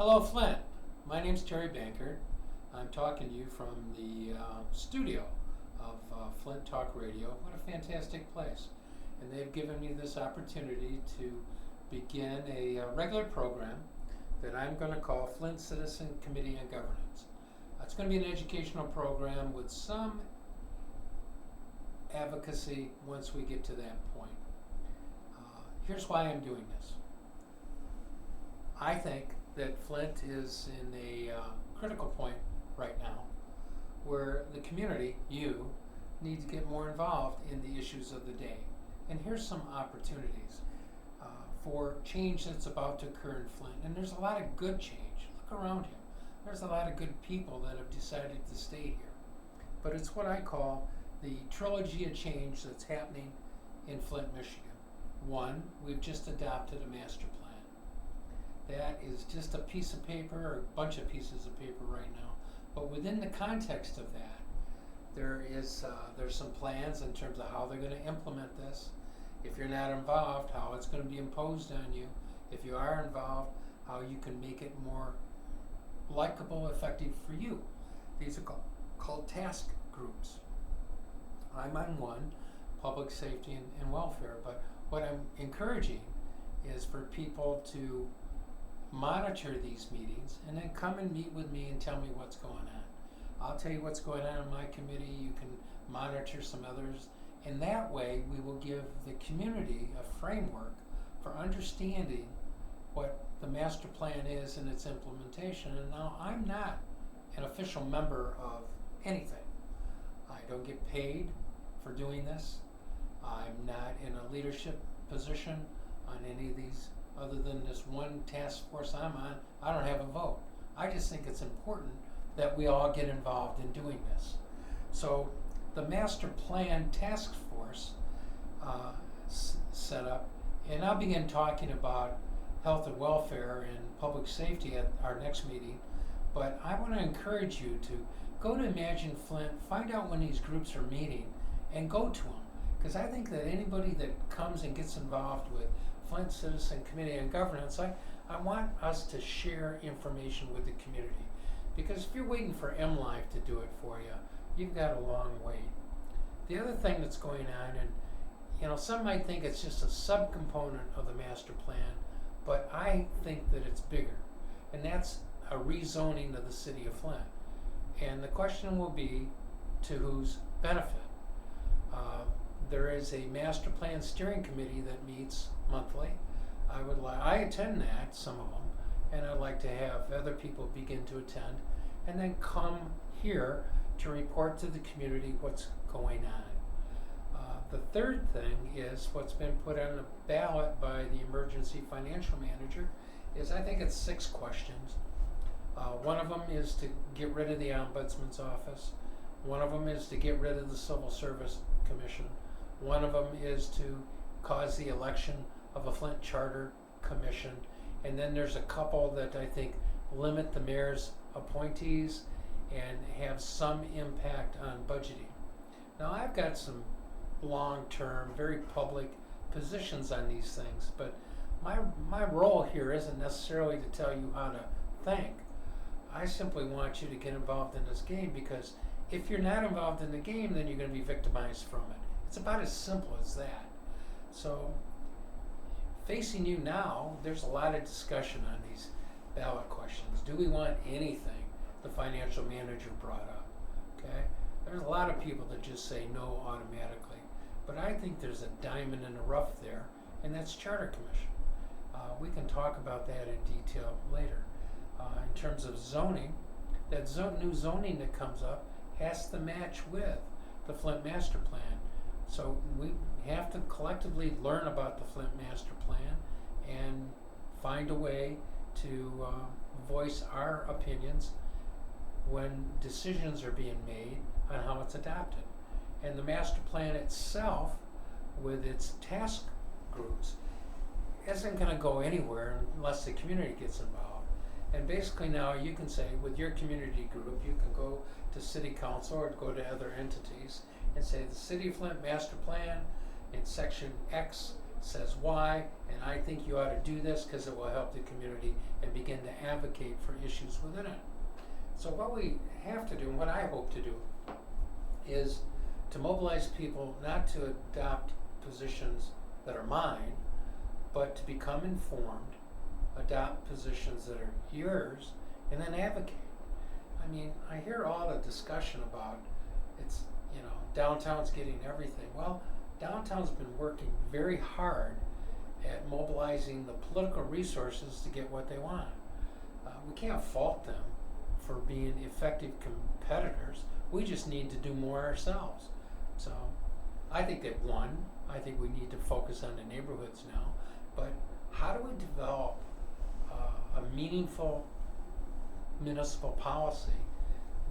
Hello, Flint. My name's Terry Bankert. I'm talking to you from the studio of Flint Talk Radio. What a fantastic place. And they've given me this opportunity to begin a regular program that I'm going to call Flint Citizen Committee on Governance. It's going to be an educational program with some advocacy once we get to that point. Here's why I'm doing this. I think that Flint is in a critical point right now where the community, you, need to get more involved in the issues of the day. And here's some opportunities for change that's about to occur in Flint. And there's a lot of good change. Look around you. There's a lot of good people that have decided to stay here. But it's what I call the trilogy of change that's happening in Flint, Michigan. One, we've just adopted a master plan. That is just a piece of paper or a bunch of pieces of paper right now. But within the context of that, there's some plans in terms of how they're going to implement this. If you're not involved, how it's going to be imposed on you. If you are involved, how you can make it more likable, effective for you. These are called task groups. I'm on one, public safety and welfare. But what I'm encouraging is for people to monitor these meetings and then come and meet with me and tell me what's going on. I'll tell you what's going on in my committee. You can monitor some others. And that way we will give the community a framework for understanding what the master plan is and its implementation. And now I'm not an official member of anything. I don't get paid for doing this. I'm not in a leadership position on any of these. Other than this one task force I'm on, I don't have a vote. I just think it's important that we all get involved in doing this. So the master plan task force set up, and I'll begin talking about health and welfare and public safety at our next meeting. But I want to encourage you to go to Imagine Flint, find out when these groups are meeting, and go to them. Because I think that anybody that comes and gets involved with Flint Citizen Committee on Governance, I want us to share information with the community. Because if you're waiting for MLife to do it for you, you've got a long wait. The other thing that's going on, and some might think it's just a subcomponent of the master plan, but I think that it's bigger. And that's a rezoning of the city of Flint. And the question will be to whose benefit. There is a master plan steering committee that meets monthly. I attend that, some of them, and I'd like to have other people begin to attend, and then come here to report to the community what's going on. The third thing is what's been put on the ballot by the emergency financial manager is I think it's 6 questions. One of them is to get rid of the ombudsman's office. One of them is to get rid of the Civil Service Commission. One of them is to cause the election of a Flint Charter Commission. And then there's a couple that I think limit the mayor's appointees and have some impact on budgeting. Now I've got some long-term, very public positions on these things, but my role here isn't necessarily to tell you how to think. I simply want you to get involved in this game, because if you're not involved in the game, then you're going to be victimized from it. It's about as simple as that. So, facing you now, there's a lot of discussion on these ballot questions. Do we want anything the financial manager brought up? Okay? There's a lot of people that just say no automatically. But I think there's a diamond in the rough there, and that's Charter Commission. We can talk about that in detail later. In terms of zoning, that new zoning that comes up has to match with the Flint Master Plan. So we have to collectively learn about the Flint Master Plan and find a way to voice our opinions when decisions are being made on how it's adopted. And the master plan itself, with its task groups, isn't going to go anywhere unless the community gets involved. And basically now you can say, with your community group, you can go to city council or go to other entities and say the City of Flint Master Plan in section X says why, and I think you ought to do this because it will help the community, and begin to advocate for issues within it. So what we have to do, and what I hope to do, is to mobilize people not to adopt positions that are mine, but to become informed, adopt positions that are yours, and then advocate. I mean, I hear all the discussion about it's, downtown's getting everything. Well, downtown's been working very hard at mobilizing the political resources to get what they want. We can't fault them for being effective competitors. We just need to do more ourselves. So I think they've won. I think we need to focus on the neighborhoods now. But how do we develop a meaningful municipal policy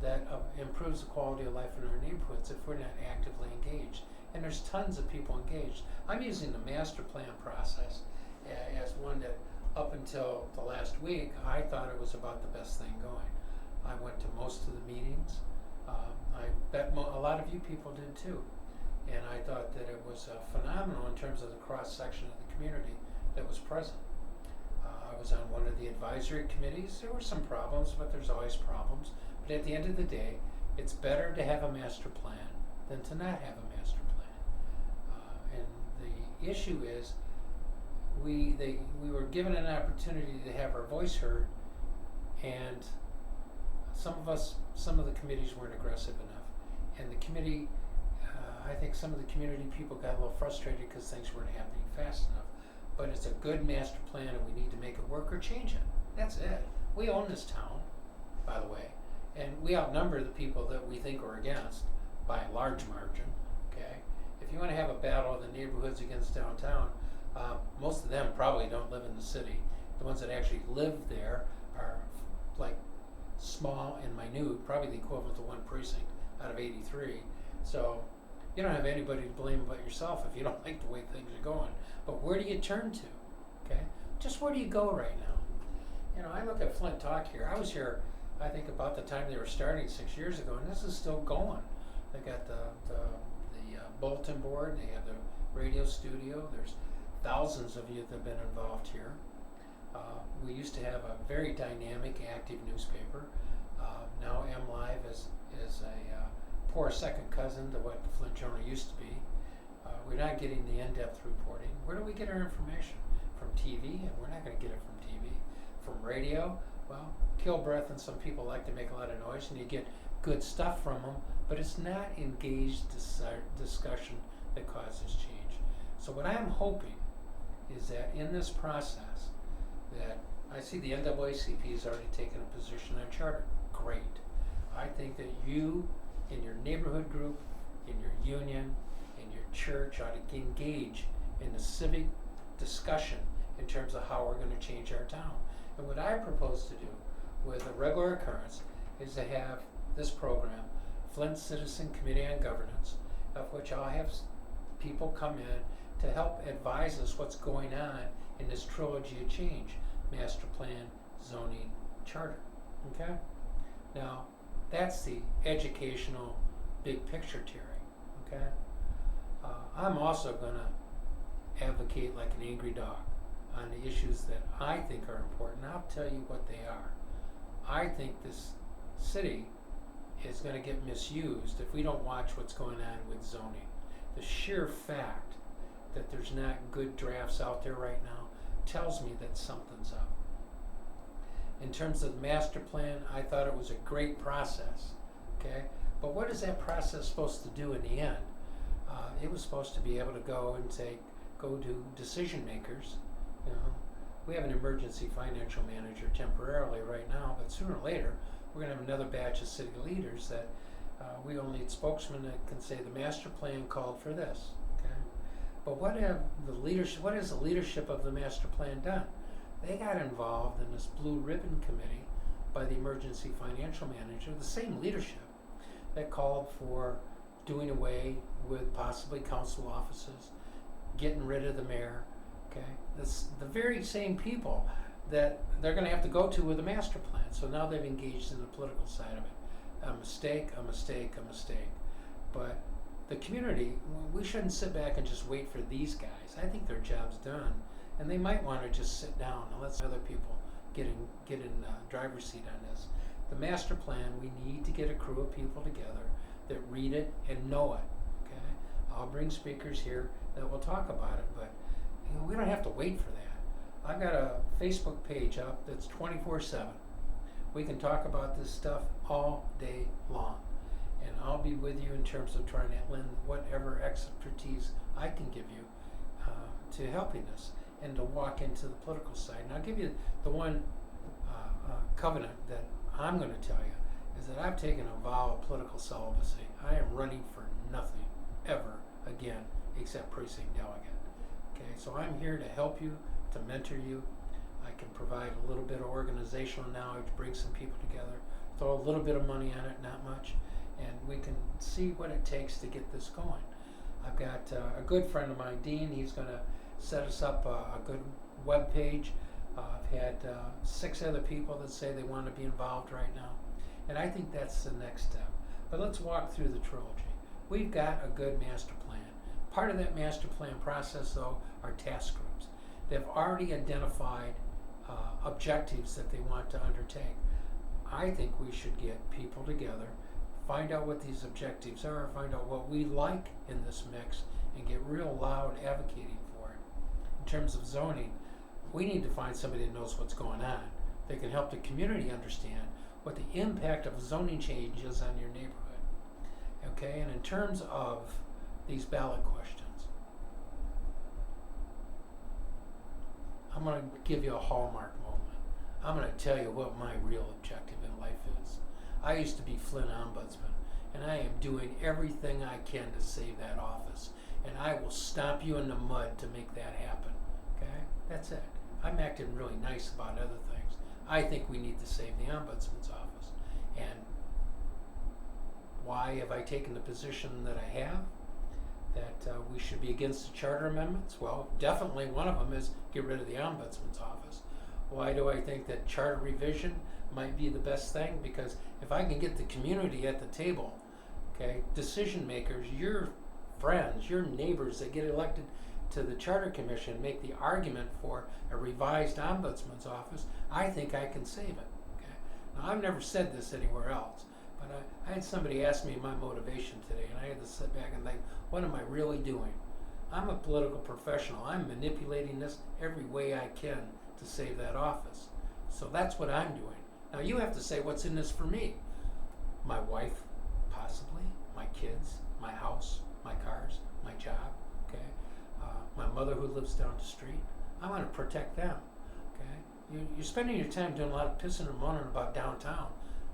that improves the quality of life in our neighborhoods if we're not actively engaged? And there's tons of people engaged. I'm using the master plan process as one that, up until the last week, I thought it was about the best thing going. I went to most of the meetings. I bet a lot of you people did too. And I thought that it was phenomenal in terms of the cross-section of the community that was present. I was on one of the advisory committees. There were some problems, but there's always problems. But at the end of the day, it's better to have a master plan than to not have a master plan. And the issue is, we were given an opportunity to have our voice heard, and some of the committees weren't aggressive enough. And the committee, I think some of the community people got a little frustrated because things weren't happening fast enough. But it's a good master plan, and we need to make it work or change it. That's it. We own this town, by the way, and we outnumber the people that we think are against by a large margin. Okay, if you want to have a battle of the neighborhoods against downtown, most of them probably don't live in the city. The ones that actually live there are like small and minute, probably the equivalent to one precinct out of 83. So you don't have anybody to blame but yourself if you don't like the way things are going. But where do you turn to? Okay, just where do you go right now? I look at Flint Talk here. I was here, I think, about the time they were starting 6 years ago, and this is still going. They got the bulletin board. They have the radio studio. There's thousands of you that have been involved here. We used to have a very dynamic, active newspaper. Now MLive is a poor second cousin to what the Flint Journal used to be. We're not getting the in-depth reporting. Where do we get our information? From TV? And we're not going to get it from TV. From radio? Well, Kilbreth and some people like to make a lot of noise, and you get good stuff from them, but it's not engaged discussion that causes change. So what I'm hoping is that in this process, that I see the NAACP has already taken a position on charter. Great. I think that you, in your neighborhood group, in your union, in your church, ought to engage in the civic discussion in terms of how we're going to change our town. And what I propose to do with a regular occurrence is to have this program, Flint Citizen Committee on Governance, of which I'll have people come in to help advise us what's going on in this trilogy of change: master plan, zoning, charter. Okay? Now, that's the educational big picture theory. Okay? I'm also going to advocate like an angry dog on the issues that I think are important. I'll tell you what they are. I think this city is going to get misused if we don't watch what's going on with zoning. The sheer fact that there's not good drafts out there right now tells me that something's up. In terms of the master plan, I thought it was a great process, okay? But what is that process supposed to do in the end? It was supposed to be able to go to decision makers. We have an emergency financial manager temporarily right now, but sooner or later, we're going to have another batch of city leaders that we will need spokesmen that can say the master plan called for this, okay? But what has the leadership of the master plan done? They got involved in this blue ribbon committee by the emergency financial manager, the same leadership that called for doing away with possibly council offices, getting rid of the mayor, okay? The very same people that they're going to have to go to with a master plan. So now they've engaged in the political side of it. A mistake, a mistake, a mistake. But the community, we shouldn't sit back and just wait for these guys. I think their job's done, and they might want to just sit down and let some other people get in driver's seat on this. The master plan, we need to get a crew of people together that read it and know it. Okay, I'll bring speakers here that will talk about it, but we don't have to wait for that. I've got a Facebook page up that's 24/7. We can talk about this stuff all day long, and I'll be with you in terms of trying to lend whatever expertise I can give you to helping us and to walk into the political side. And I'll give you the one covenant that I'm going to tell you is that I've taken a vow of political celibacy. I am running for nothing ever again except precinct delegate. Okay, so I'm here to help you, to mentor you. I can provide a little bit of organizational knowledge, bring some people together, throw a little bit of money on it, not much, and we can see what it takes to get this going. I've got a good friend of mine, Dean. He's going to set us up a good web page. I've had 6 other people that say they want to be involved right now, and I think that's the next step. But let's walk through the trilogy. We've got a good master plan. Part of that master plan process, though, are task groups. They've already identified objectives that they want to undertake. I think we should get people together, find out what these objectives are, find out what we like in this mix, and get real loud advocating for it. In terms of zoning, we need to find somebody that knows what's going on, that can help the community understand what the impact of zoning change is on your neighborhood. Okay, and in terms of these ballot questions, I'm going to give you a hallmark moment. I'm going to tell you what my real objective in life is. I used to be Flint Ombudsman, and I am doing everything I can to save that office. And I will stomp you in the mud to make that happen. Okay? That's it. I'm acting really nice about other things. I think we need to save the Ombudsman's office. And why have I taken the position that I have? That we should be against the charter amendments? Well, definitely one of them is get rid of the Ombudsman's office. Why do I think that charter revision might be the best thing? Because if I can get the community at the table, okay, decision makers, your friends, your neighbors that get elected to the Charter Commission make the argument for a revised Ombudsman's office, I think I can save it. Okay? Now, I've never said this anywhere else, but I had somebody ask me my motivation today, and I had to sit back and think, what am I really doing? I'm a political professional. I'm manipulating this every way I can to save that office. So that's what I'm doing. Now you have to say what's in this for me. My wife, possibly, my kids, my house, my cars, my job, okay? My mother who lives down the street. I want to protect them, okay? You're spending your time doing a lot of pissing and moaning about downtown.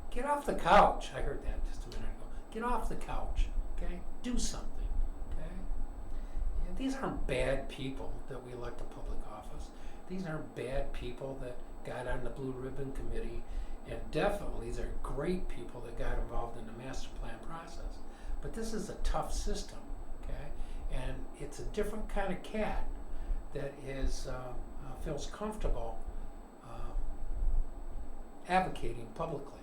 Get off the couch. I heard that just a minute ago. Get off the couch, okay? Do something, okay? And these aren't bad people that we elect to public office. These aren't bad people that got on the Blue Ribbon Committee, and definitely these are great people that got involved in the master plan process. But this is a tough system, okay? And it's a different kind of cat that is feels comfortable advocating publicly.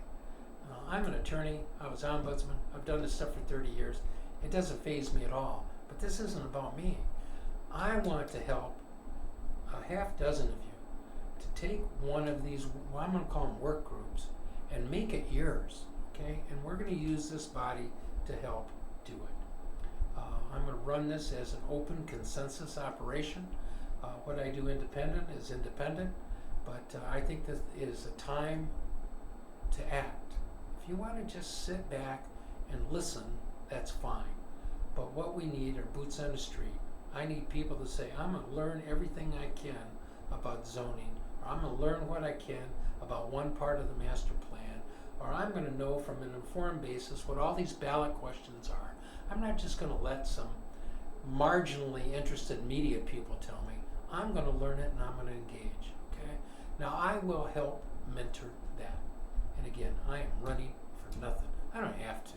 I'm an attorney. I was ombudsman. I've done this stuff for 30 years. It doesn't faze me at all. But this isn't about me. I want to help a half dozen of you to take one of these, well, I'm going to call them work groups, and make it yours, okay? And we're going to use this body to help do it. I'm going to run this as an open consensus operation. What I do independent is independent, but I think this is a time to act. If you want to just sit back and listen, that's fine. But what we need are boots on the street. I need people to say, I'm going to learn everything I can about zoning, or I'm going to learn what I can about one part of the master plan, or I'm going to know from an informed basis what all these ballot questions are. I'm not just going to let some marginally interested media people tell me. I'm going to learn it and I'm going to engage, okay? Now I will help mentor that. And again, I am running for nothing. I don't have to,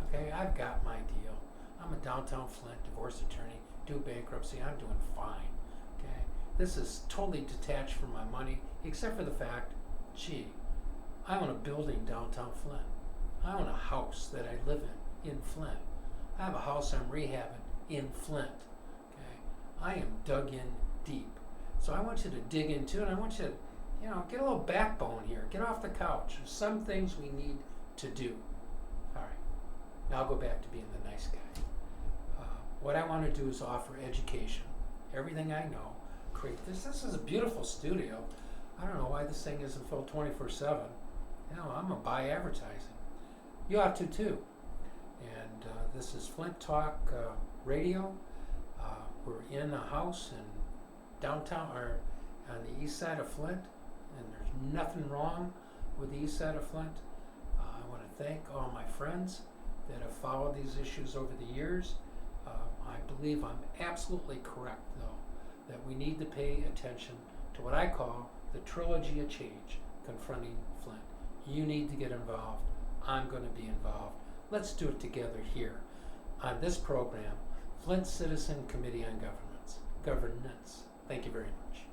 okay? I've got my deal. I'm a downtown Flint divorce attorney, do bankruptcy, I'm doing fine, okay? This is totally detached from my money, except for the fact, gee, I own a building downtown Flint. I own a house that I live in Flint. I have a house I'm rehabbing in Flint. Okay, I am dug in deep. So I want you to dig into it. I want you to, get a little backbone here. Get off the couch. There's some things we need to do. All right. Now I'll go back to being the nice guy. What I want to do is offer education. Everything I know. Create this. This is a beautiful studio. I don't know why this thing isn't filled 24/7. I'm gonna buy advertising. You ought to too. And this is Flint Talk Radio. We're in a house in downtown or on the east side of Flint, and there's nothing wrong with the east side of Flint. I want to thank all my friends that have followed these issues over the years. I believe I'm absolutely correct, though, that we need to pay attention to what I call the trilogy of change confronting Flint. You need to get involved. I'm going to be involved. Let's do it together here on this program, Flint Citizen Committee on Governance. Thank you very much.